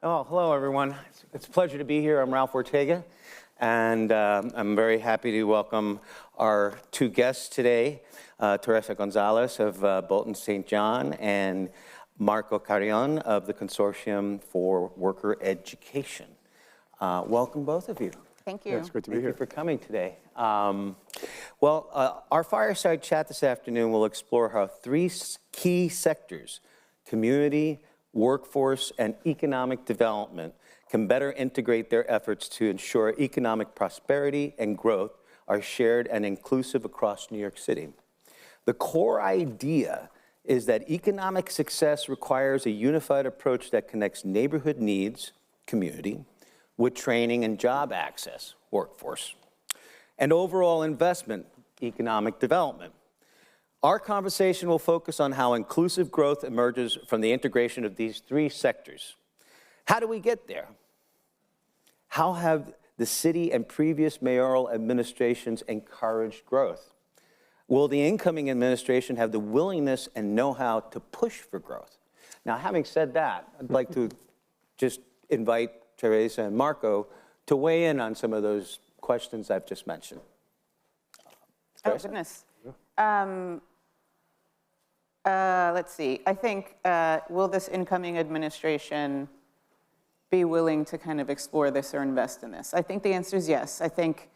Oh, hello, everyone. It's a pleasure to be here. I'm Ralph Ortega, and I'm very happy to welcome our two guests today, Teresa Gonzalez of Bolton St. John and Marco Carrion of the Consortium for Worker Education. Welcome, both of you. Thank you. Yeah, it's great to be here. Thank you for coming today. Our fireside chat this afternoon will explore how three key sectors, community, workforce, and economic development, can better integrate their efforts to ensure economic prosperity and growth are shared and inclusive across New York City. The core idea is that economic success requires a unified approach that connects neighborhood needs, community, with training and job access, workforce, and overall investment, economic development. Our conversation will focus on how inclusive growth emerges from the integration of these three sectors. How do we get there? How have the city and previous mayoral administrations encouraged growth? Will the incoming administration have the willingness and know-how to push for growth? Now, having said that, I'd like to just invite Teresa and Marco to weigh in on some of those questions I've just mentioned. Oh, goodness. Let's see. I think, will this incoming administration be willing to kind of explore this or invest in this? I think the answer is yes. I think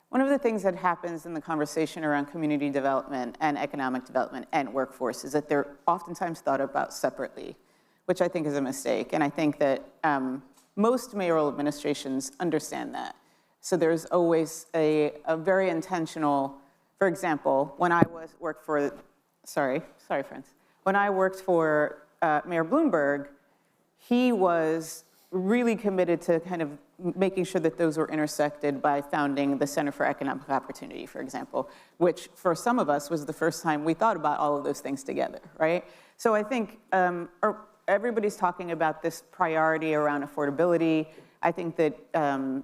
one of the things that happens in the conversation around community development and economic development and workforce is that they're oftentimes thought about separately, which I think is a mistake. And I think that most mayoral administrations understand that. So there's always a very intentional, for example, when I worked for, sorry, friends. When I worked for Mayor Bloomberg, he was really committed to kind of making sure that those were intersected by founding the Center for Economic Opportunity, for example, which for some of us was the first time we thought about all of those things together, right? So I think everybody's talking about this priority around affordability. I think that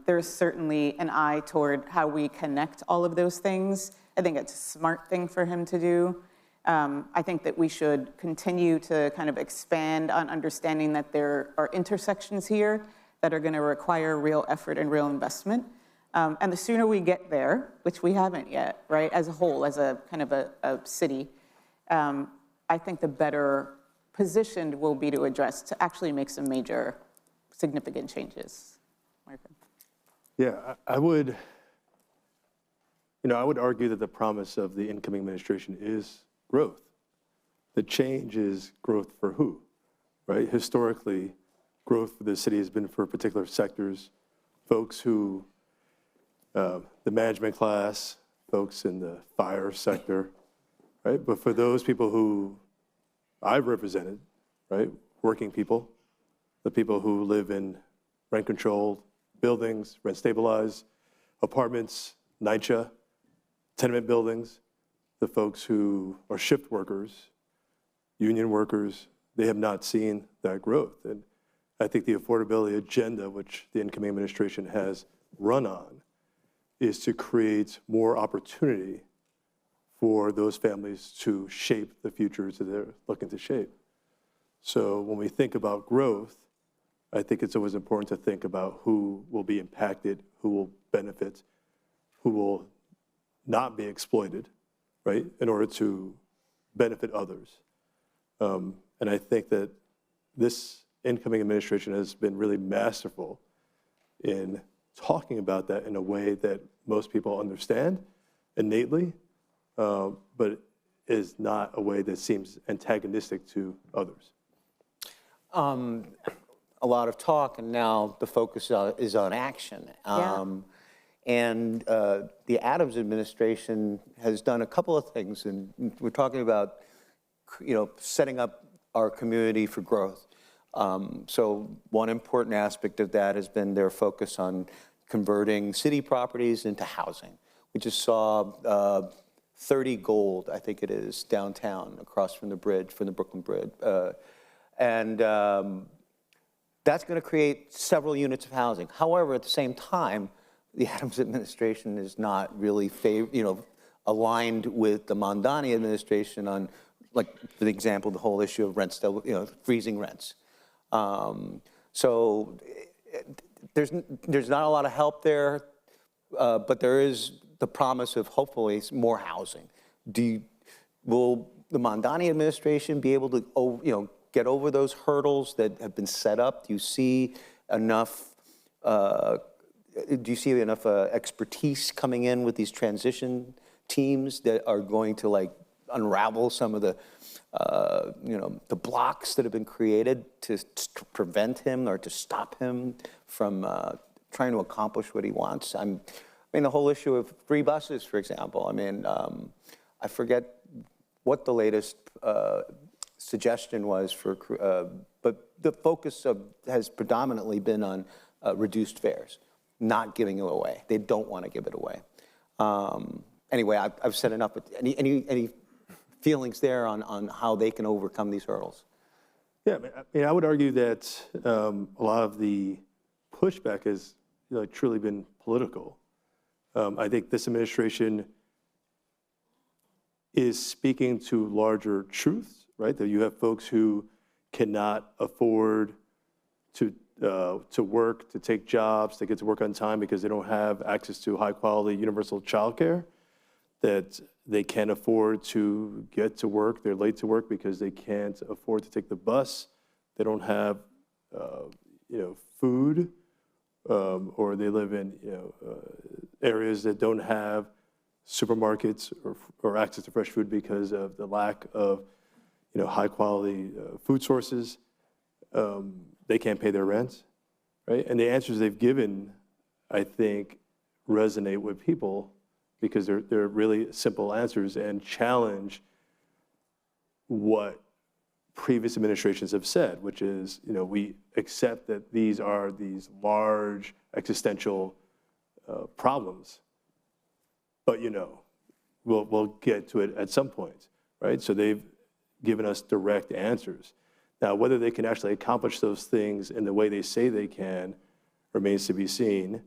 there's certainly an eye toward how we connect all of those things. I think it's a smart thing for him to do. I think that we should continue to kind of expand on understanding that there are intersections here that are going to require real effort and real investment. And the sooner we get there, which we haven't yet, right, as a whole, as a kind of a city, I think the better positioned we'll be to address, to actually make some major, significant changes. Marco? Yeah, I would argue that the promise of the incoming administration is growth. The change is growth for who, right? Historically, growth for the city has been for particular sectors, folks who, the management class, folks in the fire sector, right? But for those people who I've represented, right? Working people, the people who live in rent-controlled buildings, rent-stabilized apartments, NYCHA, tenement buildings, the folks who are shift workers, union workers, they have not seen that growth. And I think the affordability agenda, which the incoming administration has run on, is to create more opportunity for those families to shape the futures that they're looking to shape. So when we think about growth, I think it's always important to think about who will be impacted, who will benefit, who will not be exploited, right, in order to benefit others. And I think that this incoming administration has been really masterful in talking about that in a way that most people understand innately, but is not a way that seems antagonistic to others. A lot of talk, and now the focus is on action. And the Adams administration has done a couple of things, and we're talking about, setting up our community for growth. So one important aspect of that has been their focus on converting city properties into housing. We just saw 30 Gold, I think it is, downtown, across from the bridge, from the Brooklyn Bridge. And that's going to create several units of housing. However, at the same time, the Adams administration is not really aligned with the Mondani administration on, like, for example, the whole issue of rent, freezing rents. So there's not a lot of help there, but there is the promise of hopefully more housing. Will the Mamdani administration be able to, get over those hurdles that have been set up? Do you see enough? Expertise coming in with these transition teams that are going to unravel some of the blocks that have been created to prevent him or to stop him from trying to accomplish what he wants? The whole issue of free buses, for example. I forget what the latest suggestion was but the focus has predominantly been on reduced fares, not giving it away. They don't want to give it away. Anyway, I've said enough. But any feelings there on how they can overcome these hurdles? Yeah, I would argue that a lot of the pushback has truly been political. I think this administration is speaking to larger truths, right? That you have folks who cannot afford to work, to take jobs, to get to work on time because they don't have access to high quality universal childcare, that they can't afford to get to work, they're late to work because they can't afford to take the bus, they don't have food, or they live in areas that don't have supermarkets or access to fresh food because of the lack of high quality food sources. They can't pay their rent, right? And the answers they've given, I think, resonate with people because they're really simple answers and challenge what previous administrations have said, which is, we accept that these are these large existential problems, but we'll get to it at some point, right? So they've given us direct answers. Now, whether they can actually accomplish those things in the way they say they can remains to be seen.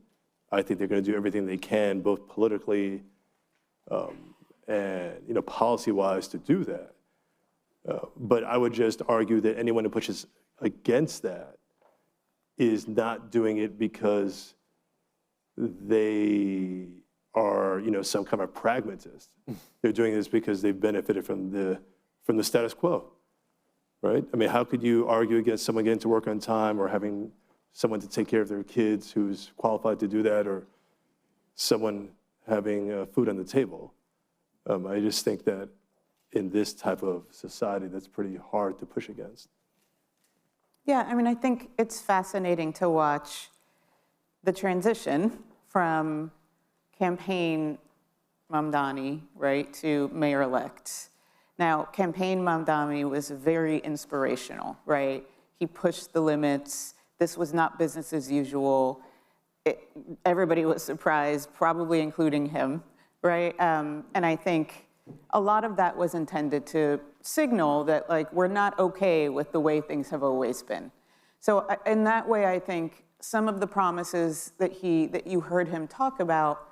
I think they're going to do everything they can, both politically and policy-wise, to do that. But I would just argue that anyone who pushes against that is not doing it because they are, some kind of pragmatist. They're doing this because they've benefited from the status quo, right? How could you argue against someone getting to work on time or having someone to take care of their kids who's qualified to do that, or someone having food on the table? I just think that in this type of society, that's pretty hard to push against. Yeah, I think it's fascinating to watch the transition from campaign Mamdani, right, to mayor-elect. Now, campaign Mamdani was very inspirational, right? He pushed the limits. This was not business as usual. Everybody was surprised, probably including him, right? And I think a lot of that was intended to signal that, we're not okay with the way things have always been. So in that way, I think some of the promises that you heard him talk about,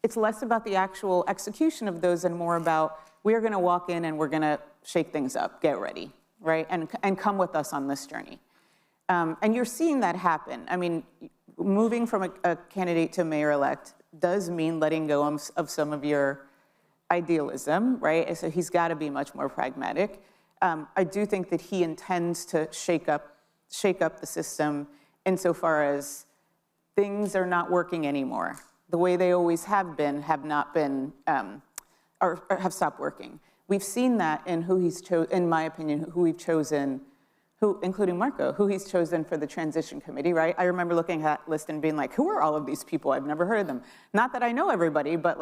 it's less about the actual execution of those and more about, we're going to walk in and we're going to shake things up, get ready, right? And come with us on this journey. And you're seeing that happen. Moving from a candidate to mayor-elect does mean letting go of some of your idealism, right? So he's got to be much more pragmatic. I do think that he intends to shake up the system insofar as things are not working anymore. The way they always have been, have not been, or have stopped working. We've seen that in who he's chosen, in my opinion, who we've chosen, including Marco, who he's chosen for the transition committee, right? I remember looking at that list and being like, who are all of these people? I've never heard of them. Not that I know everybody, but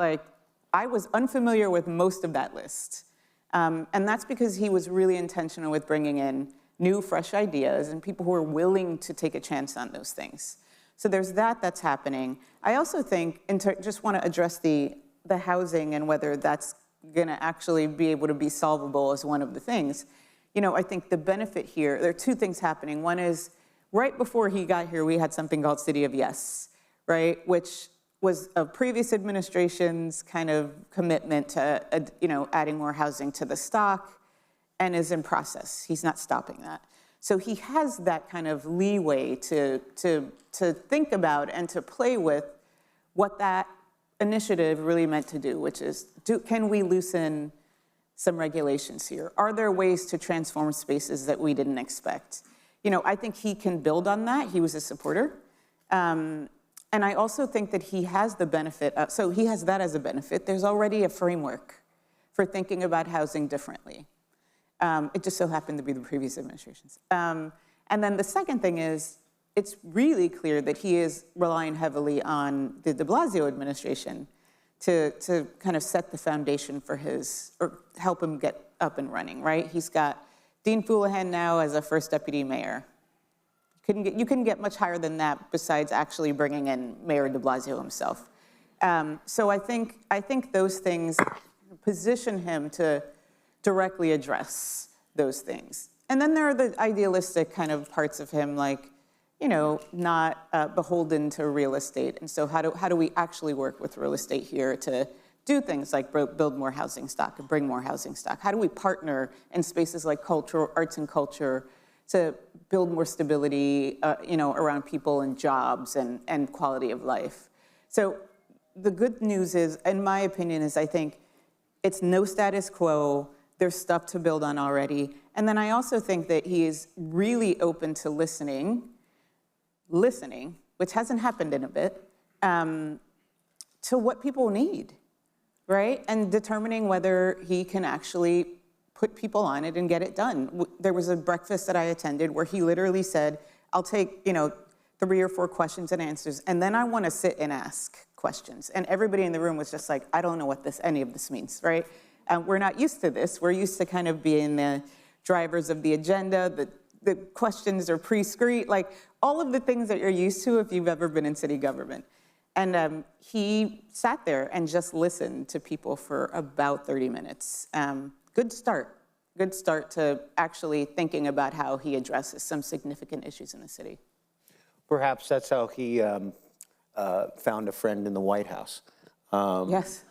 I was unfamiliar with most of that list. And that's because he was really intentional with bringing in new, fresh ideas and people who are willing to take a chance on those things. So there's that's happening. I also think, just want to address the housing and whether that's going to actually be able to be solvable as one of the things. I think the benefit here, there are two things happening. One is, right before he got here, we had something called City of Yes, right? Which was a previous administration's kind of commitment to, adding more housing to the stock, and is in process. He's not stopping that. So he has that kind of leeway to think about and to play with what that initiative really meant to do, which is, can we loosen some regulations here? Are there ways to transform spaces that we didn't expect? You know, I think he can build on that. He was a supporter. And I also think that he has the benefit of, so he has that as a benefit. There's already a framework for thinking about housing differently. It just so happened to be the previous administrations. And then the second thing is, it's really clear that he is relying heavily on the de Blasio administration to kind of set the foundation for his, or help him get up and running, right? He's got Dean Houlihan now as a first deputy mayor. You couldn't get much higher than that besides actually bringing in Mayor de Blasio himself. So I think those things position him to directly address those things. And then there are the idealistic kind of parts of him, like, you know, not beholden to real estate. And so how do we actually work with real estate here to do things like build more housing stock and bring more housing stock? How do we partner in spaces like culture, arts and culture, to build more stability, you know, around people and jobs and quality of life? So the good news is, in my opinion, is I think it's no status quo. There's stuff to build on already. And then I also think that he is really open to listening, which hasn't happened in a bit, to what people need, right? And determining whether he can actually put people on it and get it done. There was a breakfast that I attended where he literally said, I'll take, you know, 3 or 4 questions and answers, and then I want to sit and ask questions. And everybody in the room was just like, I don't know what any of this means, right? We're not used to this. We're used to kind of being the drivers of the agenda, the questions are pre-screened, like all of the things that you're used to if you've ever been in city government. And he sat there and just listened to people for about 30 minutes. Good start to actually thinking about how he addresses some significant issues in the city. Perhaps that's how he found a friend in the White House. Yes.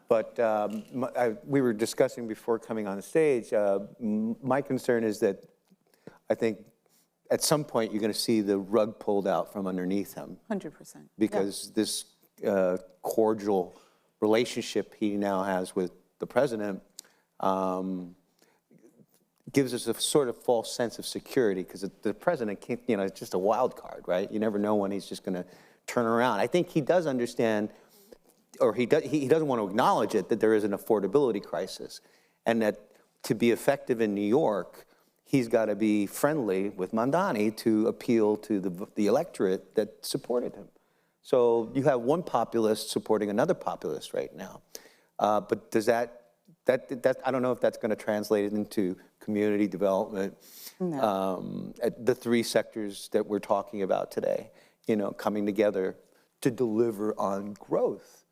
But we were discussing before coming on stage, my concern is that I think at some point you're going to see the rug pulled out from underneath him. 100%. Because this cordial relationship he now has with the president gives us a sort of false sense of security, because the president can't, you know, it's just a wild card, right? You never know when he's just going to turn around. I think he does understand, or he doesn't want to acknowledge it, that there is an affordability crisis, and that to be effective in New York, he's got to be friendly with Mamdani to appeal to the electorate that supported him. So you have one populist supporting another populist right now. But does that I don't know if that's going to translate into community development. No. The 3 sectors that we're talking about today, you know, coming together to deliver on growth.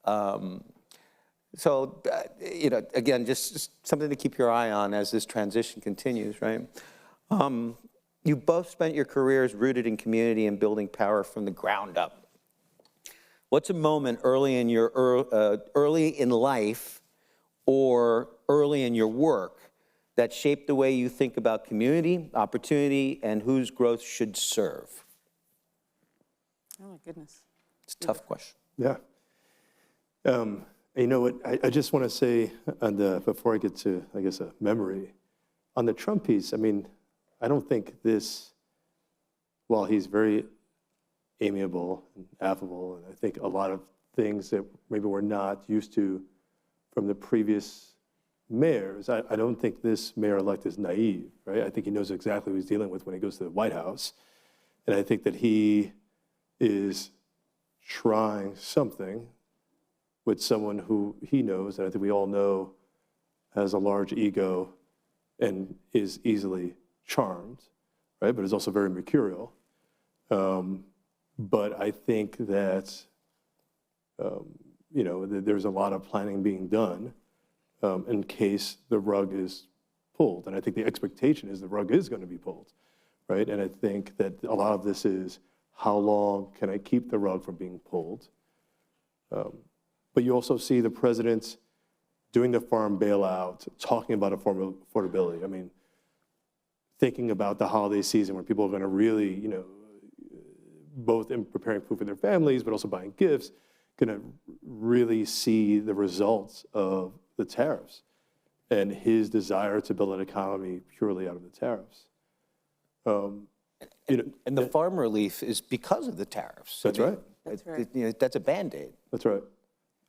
So, you know, again, just something to keep your eye on as this transition continues, right? You both spent your careers rooted in community and building power from the ground up. What's a moment early in life or early in your work that shaped the way you think about community, opportunity, and whose growth should serve? Oh my goodness. It's a tough question. Yeah. You know what, I just want to say, before I get to, I guess, a memory, on the Trump piece, I mean, I don't think this, while he's very amiable and affable, and I think a lot of things that maybe we're not used to from the previous mayors, I don't think this mayor-elect is naive, right? I think he knows exactly what he's dealing with when he goes to the White House. And I think that he is trying something with someone who he knows, and I think we all know, has a large ego and is easily charmed, right? But is also very mercurial. But I think that, you know, there's a lot of planning being done in case the rug is pulled. And I think the expectation is the rug is going to be pulled, right? And I think that a lot of this is, how long can I keep the rug from being pulled? But you also see the president doing the farm bailout, talking about affordability. I mean, thinking about the holiday season when people are going to really, both in preparing food for their families, but also buying gifts, going to really see the results of the tariffs and his desire to build an economy purely out of the tariffs. And the farm relief is because of the tariffs. That's right. That's right. That's a Band-Aid. That's right.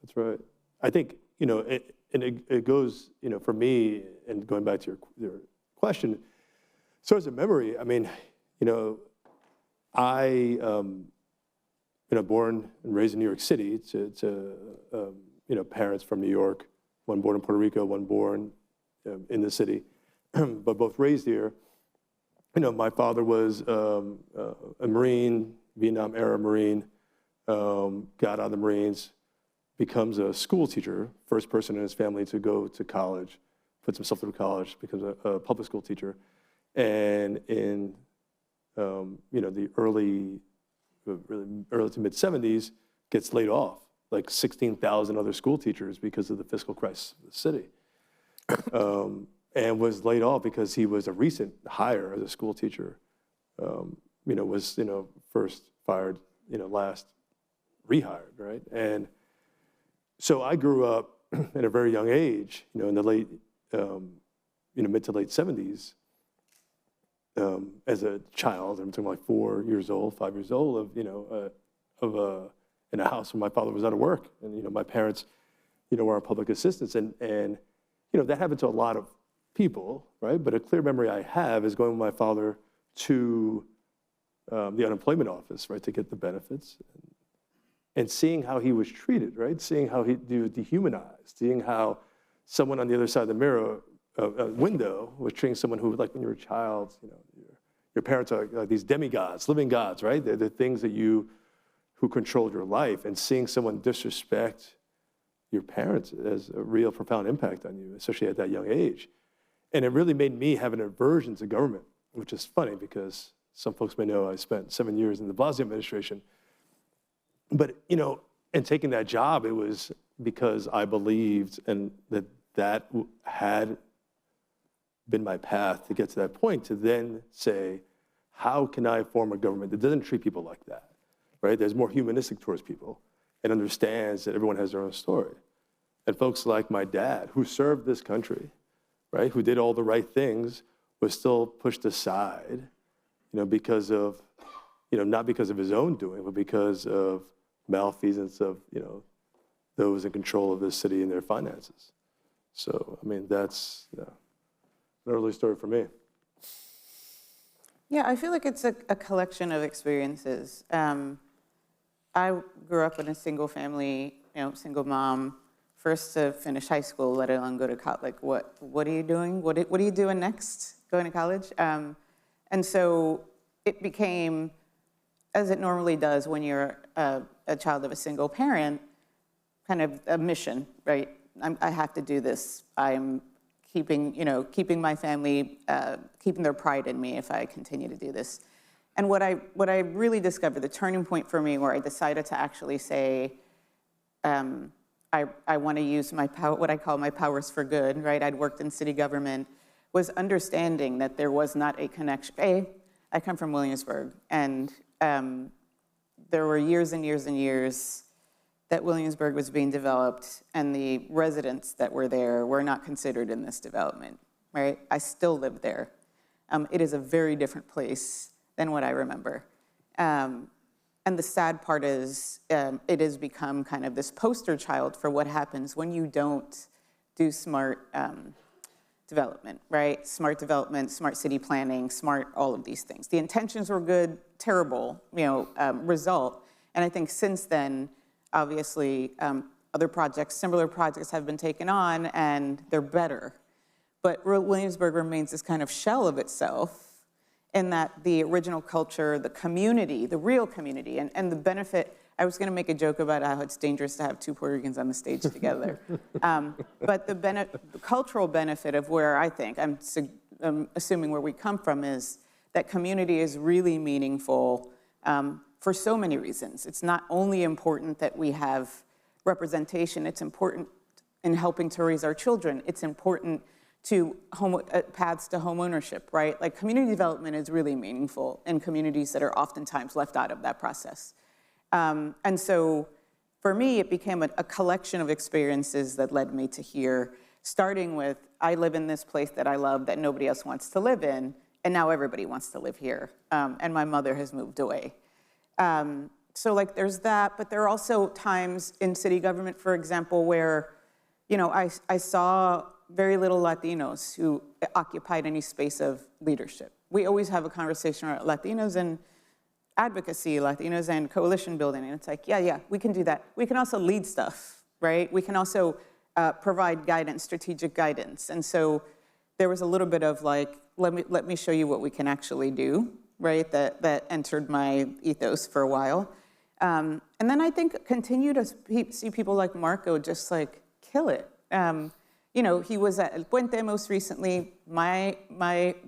That's right. I think, it goes, for me, and going back to your question, so as a memory, I mean, I, born and raised in New York City to parents from New York, one born in Puerto Rico, one born in the city, but both raised here. My father was a Marine, Vietnam-era Marine, got out of the Marines, becomes a school teacher, first person in his family to go to college, puts himself through college, becomes a public school teacher. And in the early to mid 70s, gets laid off, like 16,000 other school teachers because of the fiscal crisis of the city. And was laid off because he was a recent hire as a school teacher. Was first fired, last rehired, right? And so I grew up at a very young age, in the late, mid to late 70s, as a child. I'm talking like 4 years old, 5 years old, in a house where my father was out of work, and my parents, were on public assistance, and that happened to a lot of people, right? But a clear memory I have is going with my father to the unemployment office, right, to get the benefits, and seeing how he was treated, right? Seeing how he was dehumanized, seeing how someone on the other side of the mirror, window, was treating someone who, like when you're a child, your parents are like these demigods, living gods, right? They're the things that who controlled your life, and seeing someone disrespect your parents has a real profound impact on you, especially at that young age. And it really made me have an aversion to government, which is funny because some folks may know I spent 7 years in the Blasio administration. But, in taking that job, it was because I believed and that had been my path to get to that point, to then say, how can I form a government that doesn't treat people like that, right? There's more humanistic towards people and understands that everyone has their own story. And folks like my dad, who served this country, right, who did all the right things, was still pushed aside, because of, not because of his own doing, but because of malfeasance of, those in control of this city and their finances. So, I mean, that's an early story for me. Yeah, I feel like it's a collection of experiences. I grew up in a single family, single mom, first to finish high school, let alone go to college. Like, what are you doing? What are you doing next? Going to college? And so it became, as it normally does when you're a child of a single parent, kind of a mission, right? I have to do this. I'm keeping my family, keeping their pride in me if I continue to do this. And what I really discovered, the turning point for me, where I decided to actually say, I want to use my power, what I call my powers for good, right? I'd worked in city government, was understanding that there was not a connection. I come from Williamsburg, and there were years and years and years that Williamsburg was being developed, and the residents that were there were not considered in this development, right? I still live there. It is a very different place than what I remember. And the sad part is it has become kind of this poster child for what happens when you don't do smart development, right? Smart development, smart city planning, smart all of these things. The intentions were good, terrible, result. And I think since then, obviously, other projects, similar projects have been taken on, and they're better. But Williamsburg remains this kind of shell of itself, in that the original culture, the community, the real community, and the benefit. I was going to make a joke about how it's dangerous to have two Puerto Ricans on the stage together. But the cultural benefit of where I think, I'm assuming where we come from, is that community is really meaningful for so many reasons. It's not only important that we have representation, it's important in helping to raise our children. It's important to paths to home ownership, right? Like community development is really meaningful in communities that are oftentimes left out of that process. And so for me, it became a collection of experiences that led me to here, starting with, I live in this place that I love that nobody else wants to live in, and now everybody wants to live here. And my mother has moved away. So like there's that, but there are also times in city government, for example, where, you know, I saw very little Latinos who occupied any space of leadership. We always have a conversation about Latinos and advocacy, Latinos and coalition building, and it's like, yeah, we can do that. We can also lead stuff, right? We can also provide guidance, strategic guidance. And so there was a little bit of like, let me show you what we can actually do, right? That entered my ethos for a while. And then I think continue to see people like Marco just like kill it. You know, he was at El Puente most recently, my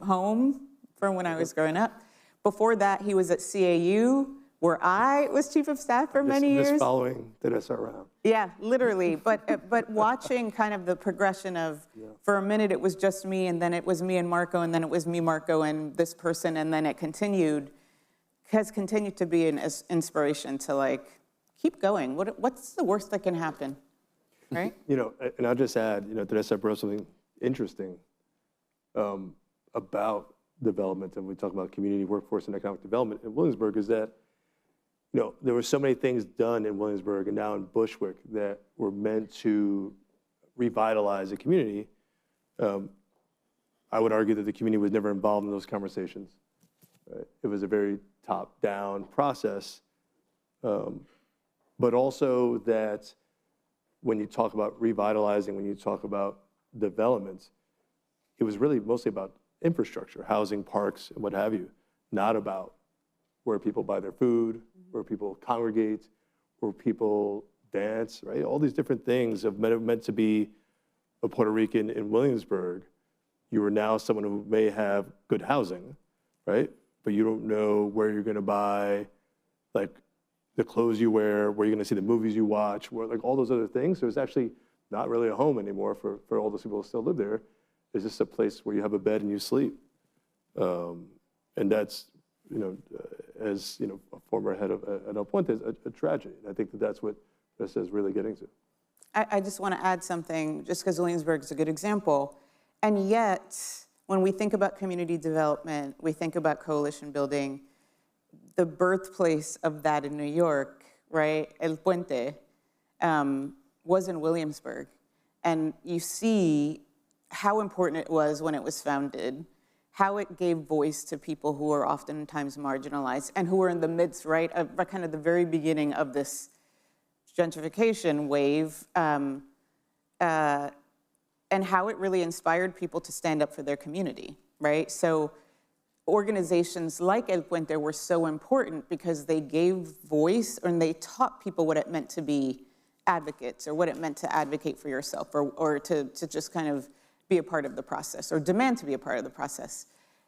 home from when I was growing up. Before that, he was at CAU, where I was chief of staff for many years. Just following Teresa around. Yeah, literally. But watching kind of the progression of, for a minute it was just me, and then it was me and Marco, and then it was me, Marco, and this person, and then it has continued to be an inspiration to like, keep going. What's the worst that can happen, right? You know, and I'll just add, you know, Teresa brought something interesting about development, and we talk about community, workforce, and economic development in Williamsburg, is that, you know, there were so many things done in Williamsburg and now in Bushwick that were meant to revitalize the community. I would argue that the community was never involved in those conversations. Right? It was a very top-down process, but also that when you talk about revitalizing, when you talk about development, it was really mostly about infrastructure, housing, parks, and what have you, not about where people buy their food, where people congregate, where people dance, right? All these different things have meant to be a Puerto Rican in Williamsburg. You are now someone who may have good housing, right? But you don't know where you're gonna buy, like, the clothes you wear, where you're gonna see the movies you watch, where, like, all those other things. So it's actually not really a home anymore for all those people who still live there. It's just a place where you have a bed and you sleep. And that's, you know, as, you know, a former head of El Puente, a tragedy. I think that's what this is really getting to. I just want to add something, just because Williamsburg is a good example. And yet, when we think about community development, we think about coalition building, the birthplace of that in New York, right, El Puente, was in Williamsburg. And you see how important it was when it was founded, how it gave voice to people who are oftentimes marginalized and who are in the midst, right, of kind of the very beginning of this gentrification wave, and how it really inspired people to stand up for their community, right? So organizations like El Puente were so important because they gave voice and they taught people what it meant to be advocates or what it meant to advocate for yourself or to just kind of be a part of the process or demand to be a part of the process.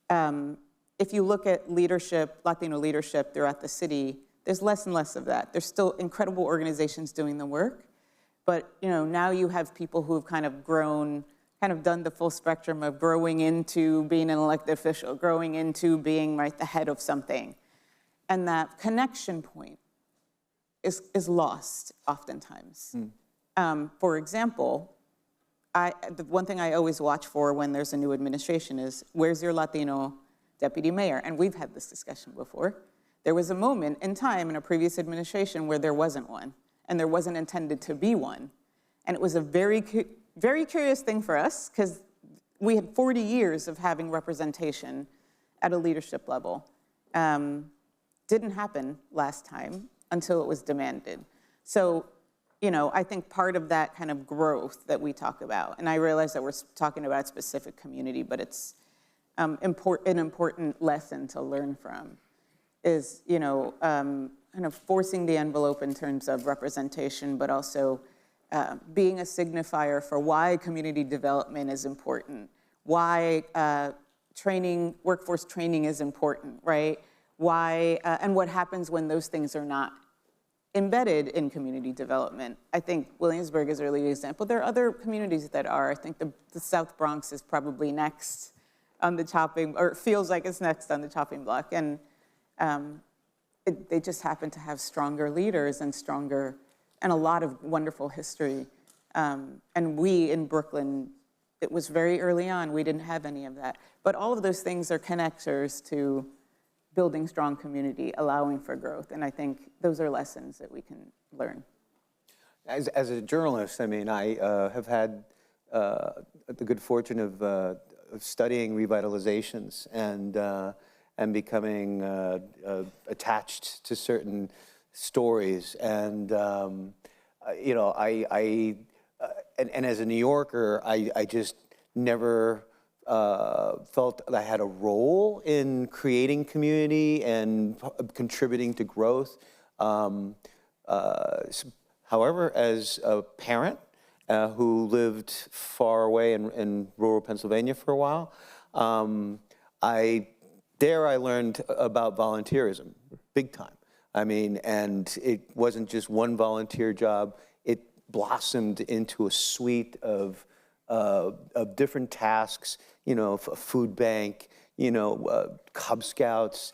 If you look at leadership, Latino leadership throughout the city, there's less and less of that. There's still incredible organizations doing the work, but you know, now you have people who have kind of grown, kind of done the full spectrum of growing into being an elected official, growing into being right the head of something. And that connection point is lost oftentimes. For example, the one thing I always watch for when there's a new administration is, where's your Latino deputy mayor? And we've had this discussion before. There was a moment in time in a previous administration where there wasn't one, and there wasn't intended to be one. And it was a very, very curious thing for us, because we had 40 years of having representation at a leadership level. Didn't happen last time until it was demanded. So, you know, I think part of that kind of growth that we talk about, and I realize that we're talking about a specific community, but it's an important lesson to learn from, is, you know, kind of forcing the envelope in terms of representation, but also being a signifier for why community development is important, why workforce training is important, right? Why, and what happens when those things are not embedded in community development. I think Williamsburg is a really good example. There are other communities that are. I think the South Bronx is probably next on the chopping, or it feels like it's next on the chopping block. And they just happen to have stronger leaders and a lot of wonderful history. And we in Brooklyn, it was very early on, we didn't have any of that. But all of those things are connectors to building strong community, allowing for growth. And I think those are lessons that we can learn. As a journalist, I mean, I have had the good fortune of studying revitalizations and becoming attached to certain stories. And, you know, and as a New Yorker, I just never felt that I had a role in creating community and contributing to growth. However, as a parent who lived far away in rural Pennsylvania for a while, I learned about volunteerism, big time. I mean, and it wasn't just one volunteer job. It blossomed into a suite of different tasks, you know, a food bank, you know, Cub Scouts,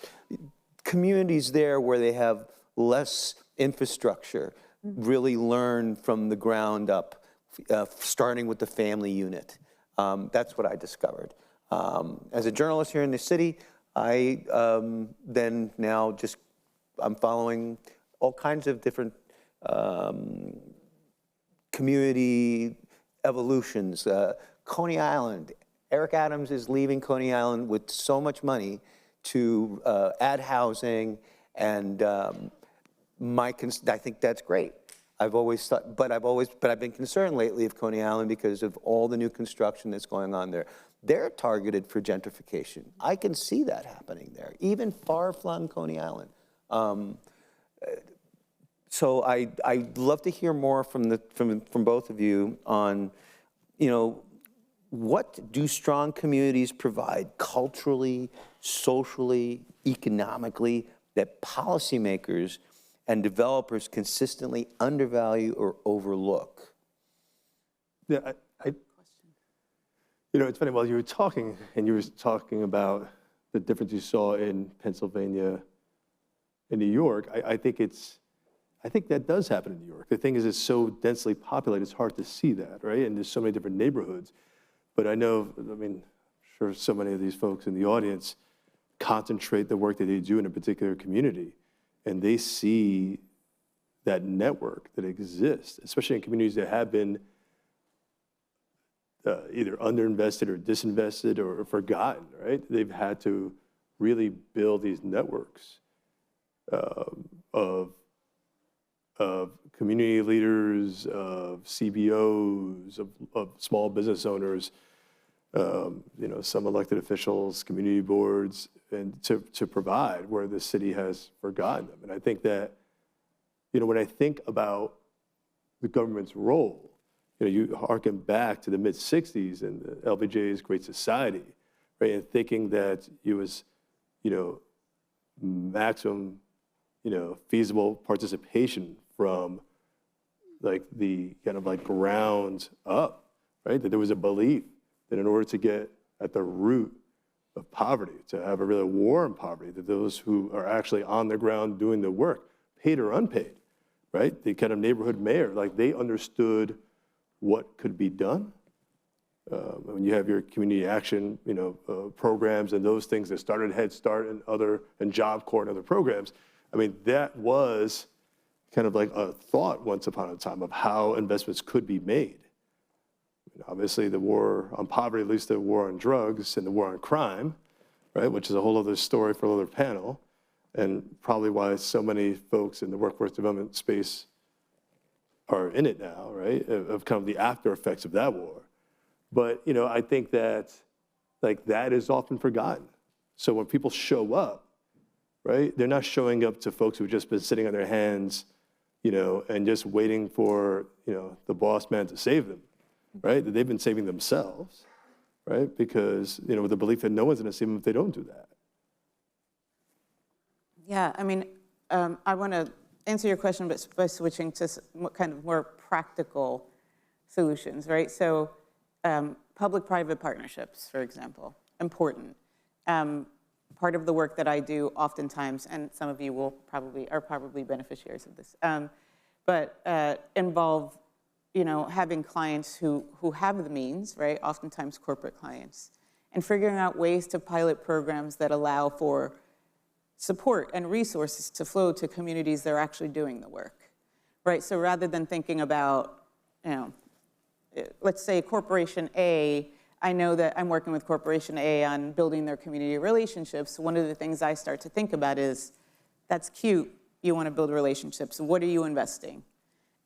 communities there where they have less infrastructure, really learn from the ground up, starting with the family unit. That's what I discovered. As a journalist here in the city, I then now I'm following all kinds of different community evolutions. Coney Island, Eric Adams is leaving Coney Island with so much money to add housing, and I think that's great. I've always thought, but I've been concerned lately of Coney Island because of all the new construction that's going on there. They're targeted for gentrification. I can see that happening there, even far-flung Coney Island. So I'd love to hear more from both of you on, you know, what do strong communities provide culturally, socially, economically that policymakers and developers consistently undervalue or overlook? Yeah, you know, it's funny, while you were talking, and you were talking about the difference you saw in Pennsylvania and New York, I think that does happen in New York. The thing is, it's so densely populated, it's hard to see that, right? And there's so many different neighborhoods. But I know, I mean, I'm sure so many of these folks in the audience concentrate the work that they do in a particular community, and they see that network that exists, especially in communities that have been either underinvested or disinvested or forgotten, right? They've had to really build these networks of community leaders, of CBOs, of small business owners, you know, some elected officials, community boards, and to provide where the city has forgotten them. And I think that, you know, when I think about the government's role, you know, you harken back to the mid-'60s and the LBJ's Great Society, right? And thinking that it was, you know, maximum, you know, feasible participation from like the kind of like ground up, right? That there was a belief that in order to get at the root of poverty, to have a real war on poverty, that those who are actually on the ground doing the work, paid or unpaid, right? The kind of neighborhood mayor, like they understood what could be done. When you have your community action, you know, programs and those things that started Head Start and Job Corps and other programs, I mean, that was kind of like a thought once upon a time of how investments could be made. Obviously, the war on poverty leads to the war on drugs and the war on crime, right, which is a whole other story for another panel, and probably why so many folks in the workforce development space are in it now, right, of kind of the after effects of that war. But, you know, I think that, like, that is often forgotten. So when people show up, right, they're not showing up to folks who've just been sitting on their hands, you know, and just waiting for, you know, the boss man to save them, right? That they've been saving themselves, right? Because, you know, with the belief that no one's going to save them if they don't do that. Yeah, I mean, I want to answer your question, but by switching to kind of more practical solutions, right? So public-private partnerships, for example, important. Part of the work that I do oftentimes, and some of you are probably beneficiaries of this, but involve, having clients who have the means, right? Oftentimes corporate clients, and figuring out ways to pilot programs that allow for support and resources to flow to communities that are actually doing the work, right? So rather than thinking about, let's say Corporation A, I know that I'm working with Corporation A on building their community relationships. One of the things I start to think about is, that's cute, you want to build relationships. What are you investing?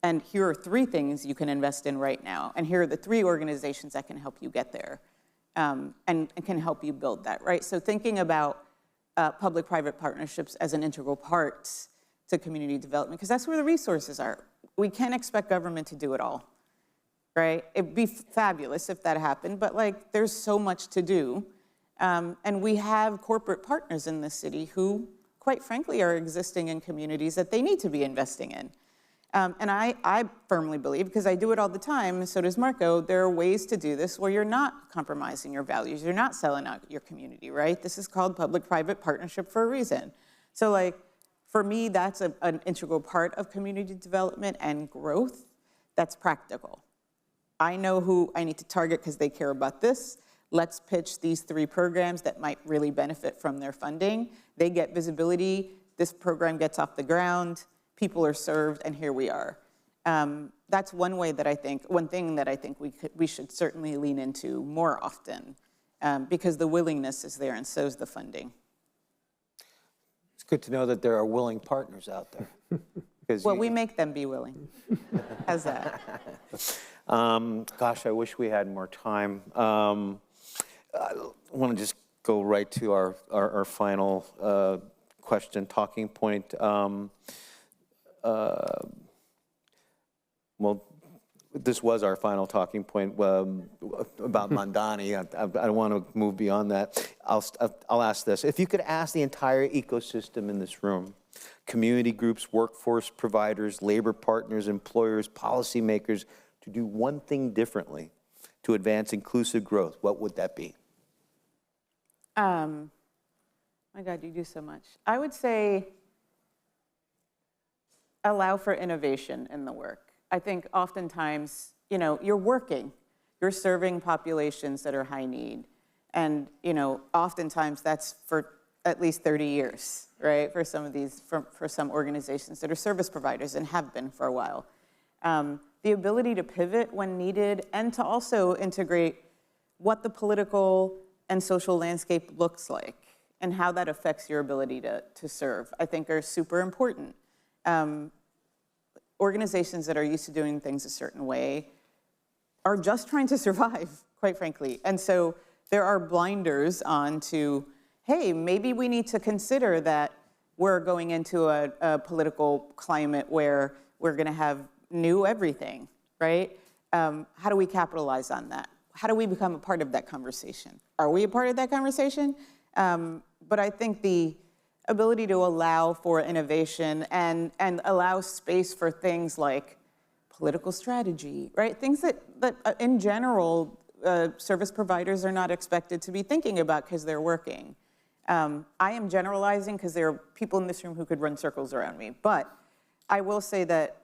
And here are 3 things you can invest in right now. And here are the 3 organizations that can help you get there and can help you build that, right? So thinking about public-private partnerships as an integral part to community development, because that's where the resources are. We can't expect government to do it all, right? It'd be fabulous if that happened, but there's so much to do. And we have corporate partners in this city who, quite frankly, are existing in communities that they need to be investing in. And I firmly believe, because I do it all the time, so does Marco, there are ways to do this where you're not compromising your values, you're not selling out your community, right? This is called public-private partnership for a reason. So for me, that's an integral part of community development and growth that's practical. I know who I need to target because they care about this. Let's pitch these 3 programs that might really benefit from their funding. They get visibility, this program gets off the ground, people are served, and here we are. That's one thing that I think we should certainly lean into more often, because the willingness is there and so is the funding. It's good to know that there are willing partners out there. Well, we make them be willing. How's that? Gosh, I wish we had more time. I want to just go right to our final question, talking point. Well, this was our final talking point about Mandani. I want to move beyond that. I'll ask this. If you could ask the entire ecosystem in this room, community groups, workforce providers, labor partners, employers, policymakers, to do one thing differently to advance inclusive growth, what would that be? My God, you do so much. I would say allow for innovation in the work. I think oftentimes, you're working, you're serving populations that are high need. And, oftentimes that's for at least 30 years, right? For some of these, for some organizations that are service providers and have been for a while. The ability to pivot when needed and to also integrate what the political and social landscape looks like and how that affects your ability to serve, I think are super important. Organizations that are used to doing things a certain way are just trying to survive, quite frankly. And so there are blinders on to, hey, maybe we need to consider that we're going into a political climate where we're going to have new everything, right? How do we capitalize on that? How do we become a part of that conversation? Are we a part of that conversation? But I think the ability to allow for innovation and allow space for things like political strategy, right? Things that in general, service providers are not expected to be thinking about because they're working. I am generalizing because there are people in this room who could run circles around me, but I will say that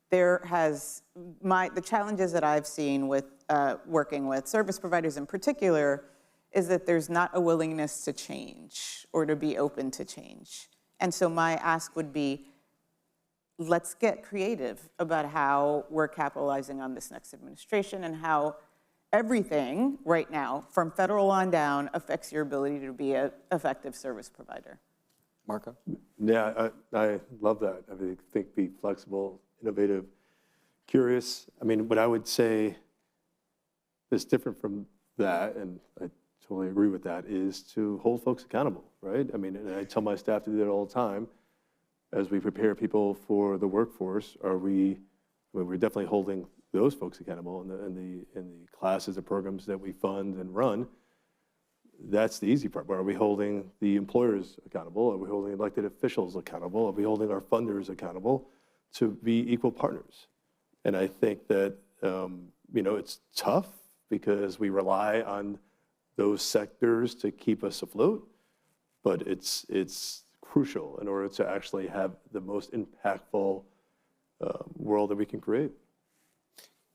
the challenges that I've seen with working with service providers in particular is that there's not a willingness to change or to be open to change. And so my ask would be, let's get creative about how we're capitalizing on this next administration and how everything right now, from federal on down, affects your ability to be an effective service provider. Marco? Yeah, I love that. I think be flexible, innovative, curious. I mean, what I would say is different from that, and I totally agree with that, is to hold folks accountable, right? I mean, and I tell my staff to do that all the time. As we prepare people for the workforce, we're definitely holding those folks accountable in the classes and programs that we fund and run. that's the easy part. But are we holding the employers accountable? Are we holding elected officials accountable? Are we holding our funders accountable to be equal partners? And I think that, it's tough because we rely on those sectors to keep us afloat, but it's crucial in order to actually have the most impactful world that we can create.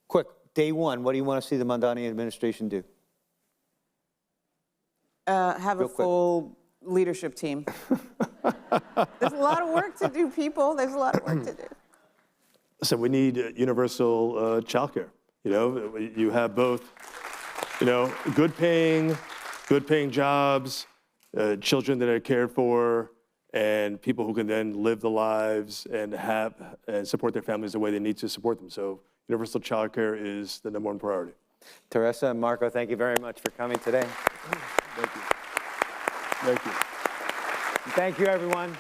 Quick, day one, what do you want to see the Mondani administration do? Have a Real quick. full leadership team. There's a lot of work to do, people. There's a lot of work to do. So we need universal childcare. You have both, good paying jobs, children that are cared for, and people who can then live the lives and support their families the way they need to support them. So universal childcare is the #1 priority. Teresa and Marco, thank you very much for coming today. Thank you. Thank you. Thank you, everyone.